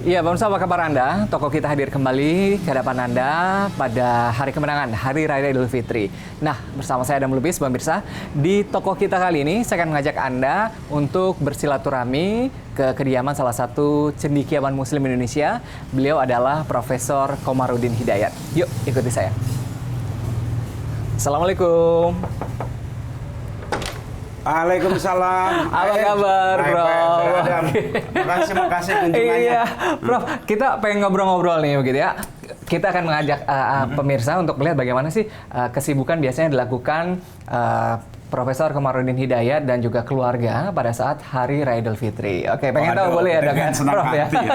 Iya, pemirsa, apa kabar Anda? Toko kita hadir kembali ke hadapan Anda pada hari kemenangan, Hari Raya Idul Fitri. Nah, bersama saya Adam Lubis, pemirsa, di toko kita kali ini saya akan mengajak Anda untuk bersilaturahmi ke kediaman salah satu cendekiawan Muslim Indonesia. Beliau adalah Profesor Komarudin Hidayat. Yuk, ikuti saya. Assalamualaikum. Waalaikumsalam. Apa kabar, Bro? Makasih kunjungannya. Iya, Prof. Kita pengen ngobrol-ngobrol nih, begitu ya. Kita akan mengajak pemirsa untuk melihat bagaimana sih kesibukan biasanya dilakukan Profesor Komarudin Hidayat dan juga keluarga pada saat Hari Raya Idul Fitri. Oke, pengen tahu boleh ya, Dok? Senang Prof, ya? hati.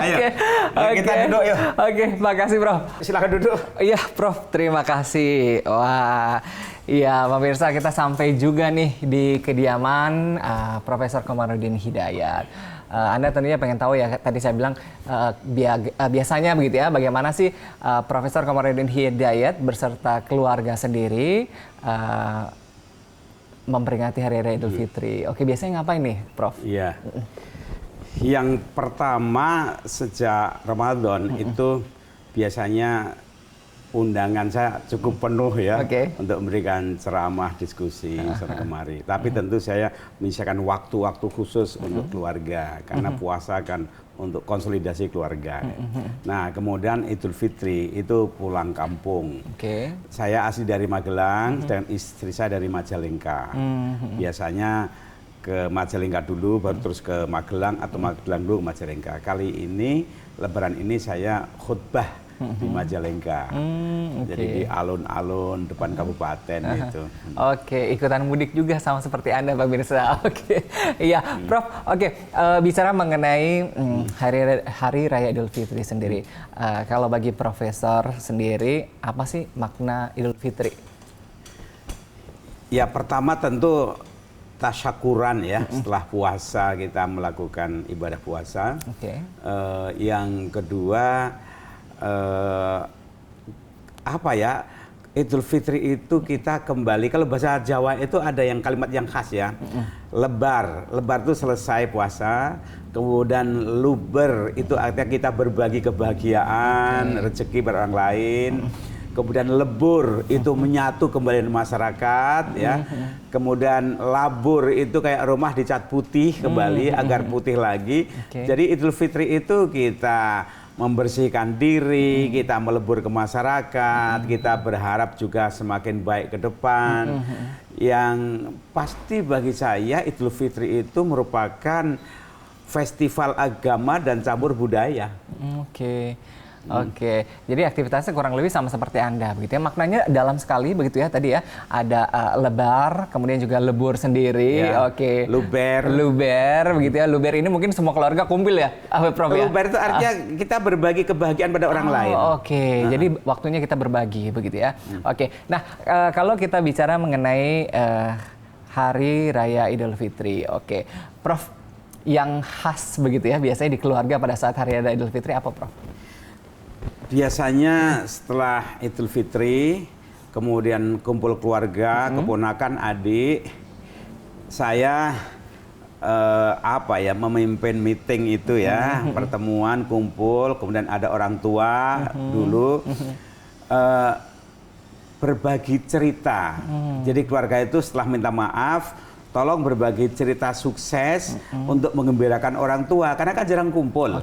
Ayo, kita duduk yuk. Oke, makasih, Prof. Silakan duduk. Iya, Prof. Terima kasih. Wah, iya, pemirsa, kita sampai juga nih di kediaman Profesor Komarudin Hidayat. Anda tentunya pengen tahu ya, tadi saya bilang biasanya begitu ya, bagaimana sih Profesor Komarudin Hidayat berserta keluarga sendiri memperingati Hari Raya Idul Fitri. Oke, biasanya ngapain nih, Prof? Iya. Yang pertama sejak Ramadan itu biasanya undangan saya cukup penuh ya, untuk memberikan ceramah, diskusi sana kemari. Tapi tentu saya menyisakan waktu-waktu khusus untuk keluarga karena puasa kan untuk konsolidasi keluarga. Nah, kemudian Idul Fitri itu pulang kampung. Saya asli dari Magelang dan istri saya dari Majalengka. Biasanya ke Majalengka dulu, baru terus ke Magelang atau Magelang dulu ke Majalengka. Kali ini Lebaran ini saya khutbah di Majalengka, jadi di alun-alun depan kabupaten gitu. Oke, ikutan mudik juga sama seperti Anda, Pak Mirsa. Oke, iya, Prof. Oke, bicara mengenai Hari Raya Idul Fitri sendiri, kalau bagi Profesor sendiri, apa sih makna Idul Fitri? Ya, pertama tentu tasyakuran ya, setelah puasa kita melakukan ibadah puasa. Yang kedua, Idul Fitri itu kita kembali, kalau bahasa Jawa itu ada yang kalimat yang khas ya, lebar itu selesai puasa, kemudian luber itu artinya kita berbagi kebahagiaan, rezeki pada orang lain, kemudian lebur itu menyatu kembali dengan masyarakat ya, kemudian labur itu kayak rumah dicat putih kembali agar putih lagi. Jadi Idul Fitri itu kita membersihkan diri, kita melebur ke masyarakat, kita berharap juga semakin baik ke depan. Yang pasti bagi saya Idul Fitri itu merupakan festival agama dan campur budaya. Oke, jadi aktivitasnya kurang lebih sama seperti Anda, begitu ya. Maknanya dalam sekali, begitu ya. Tadi ya, ada lebar, kemudian juga lebur sendiri. Luber, begitu ya. Luber ini mungkin semua keluarga kumpul ya, Prof ya. Luber itu artinya kita berbagi kebahagiaan pada orang lain. Jadi waktunya kita berbagi, begitu ya. Nah, kalau kita bicara mengenai Hari Raya Idul Fitri, Prof, yang khas begitu ya, biasanya di keluarga pada saat Hari Raya Idul Fitri apa, Prof? Biasanya setelah Idul Fitri, kemudian kumpul keluarga, keponakan, adik, saya memimpin meeting itu ya, pertemuan, kumpul, kemudian ada orang tua dulu, berbagi cerita. Jadi keluarga itu setelah minta maaf, tolong berbagi cerita sukses untuk mengembirakan orang tua, karena kan jarang kumpul.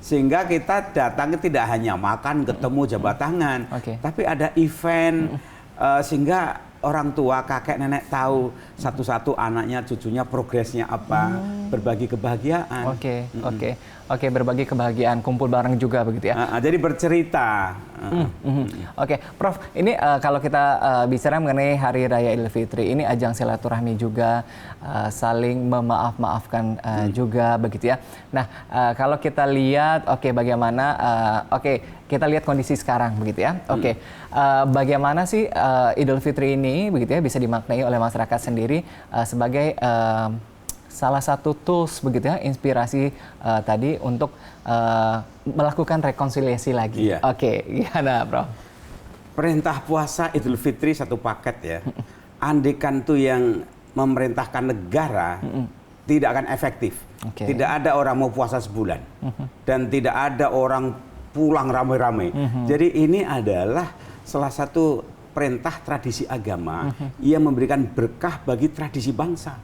Sehingga kita datang tidak hanya makan, ketemu, jabat tangan, tapi ada event, sehingga orang tua, kakek, nenek tahu satu-satu anaknya, cucunya progresnya apa, berbagi kebahagiaan. Berbagi kebahagiaan, kumpul bareng juga begitu ya. Jadi bercerita. Prof, ini kalau kita bicara mengenai Hari Raya Idul Fitri, ini ajang silaturahmi juga, saling memaaf-maafkan juga begitu ya. Nah, kalau kita lihat, bagaimana, kita lihat kondisi sekarang begitu ya. Bagaimana sih Idul Fitri ini begitu ya bisa dimaknai oleh masyarakat sendiri sebagai salah satu tools begitu ya, inspirasi tadi untuk melakukan rekonsiliasi lagi. Gimana, Prof? Perintah puasa Idul Fitri satu paket ya. Andikan tuh yang memerintahkan negara, tidak akan efektif. Tidak ada orang mau puasa sebulan. Dan tidak ada orang pulang ramai-ramai. Jadi ini adalah salah satu perintah tradisi agama yang memberikan berkah bagi tradisi bangsa.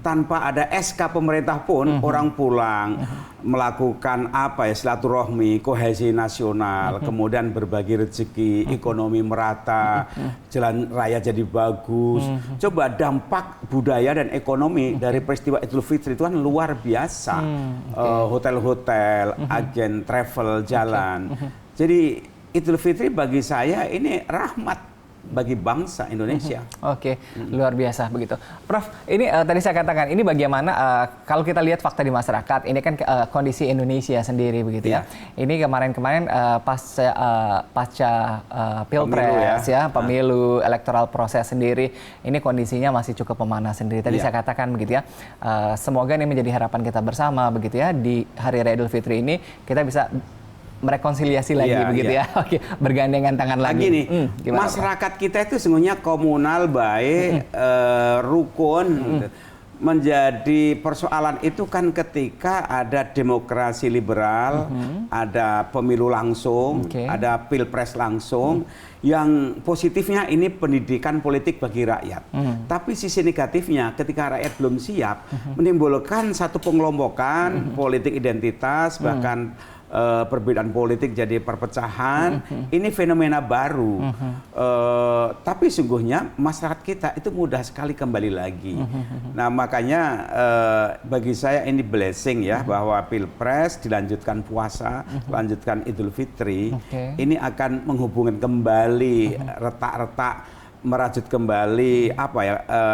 Tanpa ada SK pemerintah pun orang pulang melakukan silaturahmi, kohesi nasional, kemudian berbagi rezeki, ekonomi merata, jalan raya jadi bagus. Coba dampak budaya dan ekonomi dari peristiwa Idul Fitri itu kan luar biasa. Hotel-hotel, agen travel jalan. Jadi Idul Fitri bagi saya ini rahmat bagi bangsa Indonesia. Luar biasa begitu. Prof, ini tadi saya katakan, ini bagaimana kalau kita lihat fakta di masyarakat, ini kan kondisi Indonesia sendiri begitu ya. Ini kemarin-kemarin pasca Pilpres pemilu, electoral proses sendiri, ini kondisinya masih cukup memanas sendiri. Tadi saya katakan begitu ya, semoga ini menjadi harapan kita bersama begitu ya, di Hari Raya Idul Fitri ini kita bisa merekonsiliasi lagi begitu ya. Bergandengan tangan lagi. Gini, masyarakat kita itu sesungguhnya komunal, baik, rukun. Menjadi persoalan itu kan ketika ada demokrasi liberal, ada pemilu langsung, ada pilpres langsung. Yang positifnya ini pendidikan politik bagi rakyat. Tapi sisi negatifnya ketika rakyat belum siap, menimbulkan satu pengelompokan politik identitas, bahkan perbedaan politik jadi perpecahan. Ini fenomena baru. Tapi sungguhnya masyarakat kita itu mudah sekali kembali lagi. Nah makanya bagi saya ini blessing ya, bahwa Pilpres dilanjutkan puasa, lanjutkan Idul Fitri. Ini akan menghubungkan kembali retak-retak, merajut kembali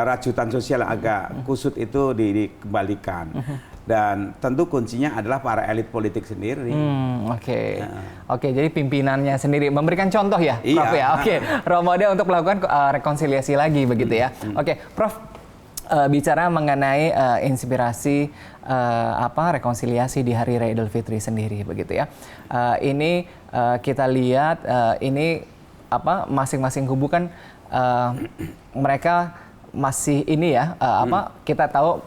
rajutan sosial agak kusut itu dikembalikan. Dan tentu kuncinya adalah para elit politik sendiri. Jadi pimpinannya sendiri memberikan contoh ya, Prof ya. Role model untuk melakukan rekonsiliasi lagi begitu ya. Prof, bicara mengenai inspirasi rekonsiliasi di Hari Raya Idul Fitri sendiri begitu ya. Ini kita lihat ini masing-masing kubu kan mereka masih ini ya kita tahu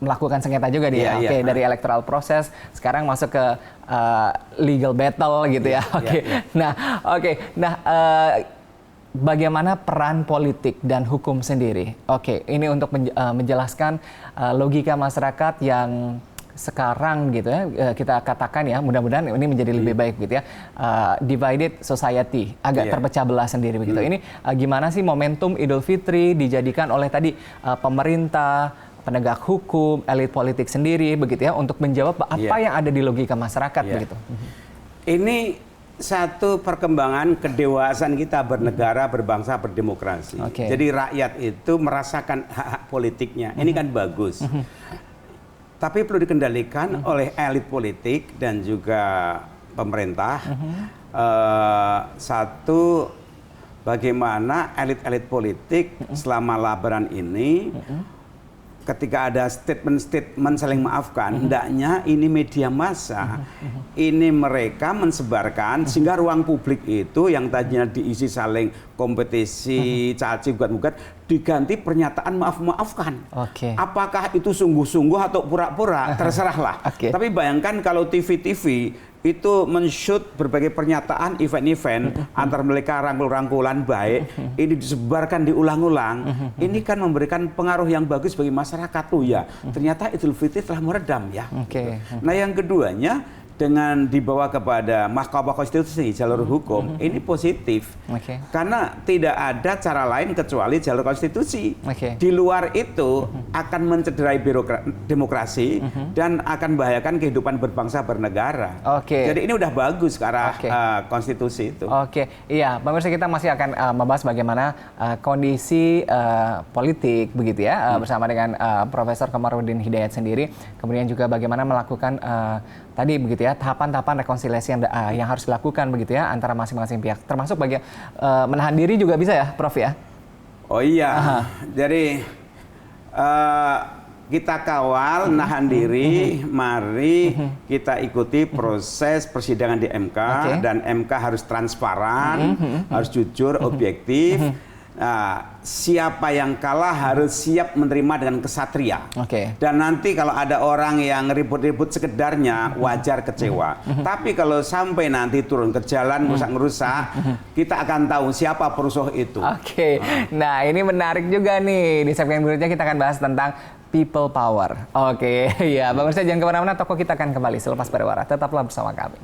melakukan sengketa juga dia. Dari electoral proses sekarang masuk ke legal battle gitu ya. Bagaimana peran politik dan hukum sendiri? Ini untuk menjelaskan logika masyarakat yang sekarang gitu ya, kita katakan ya, mudah-mudahan ini menjadi lebih baik gitu ya. Divided society, agak terpecah belah sendiri begitu. Ini gimana sih momentum Idul Fitri dijadikan oleh tadi pemerintah, penegak hukum, elit politik sendiri begitu ya, untuk menjawab apa yang ada di logika masyarakat begitu. Ini satu perkembangan kedewasaan kita bernegara, berbangsa, berdemokrasi. Jadi rakyat itu merasakan hak-hak politiknya. Ini kan bagus. Tapi perlu dikendalikan oleh elit politik dan juga pemerintah. Satu, bagaimana elit-elit politik selama Lebaran ini ketika ada statement-statement saling maafkan, hendaknya ini media massa, ini mereka mensebarkan sehingga ruang publik itu yang tadinya diisi saling kompetisi, caci, gugat-gugat, diganti pernyataan maaf-maafkan. Apakah itu sungguh-sungguh atau pura-pura, terserahlah. Tapi bayangkan kalau TV-TV itu men-shoot berbagai pernyataan event-event antar mereka rangkul-rangkulan baik, ini disebarkan diulang-ulang, ini kan memberikan pengaruh yang bagus bagi masyarakat. Ternyata Idul Fitri telah meredam ya. Nah yang keduanya, dengan dibawa kepada Mahkamah Konstitusi, jalur hukum, ini positif. Karena tidak ada cara lain kecuali jalur konstitusi. Di luar itu akan mencederai demokrasi dan akan membahayakan kehidupan berbangsa bernegara. Jadi ini udah bagus ke arah konstitusi itu. Iya, pemirsa, kita masih akan membahas bagaimana kondisi politik begitu ya, bersama dengan Profesor Komarudin Hidayat sendiri. Kemudian juga bagaimana melakukan tadi begitu ya, tahapan-tahapan rekonsiliasi yang harus dilakukan begitu ya antara masing-masing pihak, termasuk bagian menahan diri juga bisa ya, Prof ya? Jadi kita kawal, nahan diri, mari kita ikuti proses persidangan di MK, dan MK harus transparan, harus jujur, objektif. siapa yang kalah harus siap menerima dengan kesatria. Dan nanti kalau ada orang yang ribut-ribut sekedarnya, wajar kecewa. Tapi kalau sampai nanti turun ke jalan merusak-merusak, kita akan tahu siapa perusuh itu. Nah ini menarik juga nih. Di segmen berikutnya kita akan bahas tentang people power. Ya, pemirsa jangan kemana-mana, toko kita akan kembali selepas pariwara. Tetaplah bersama kami.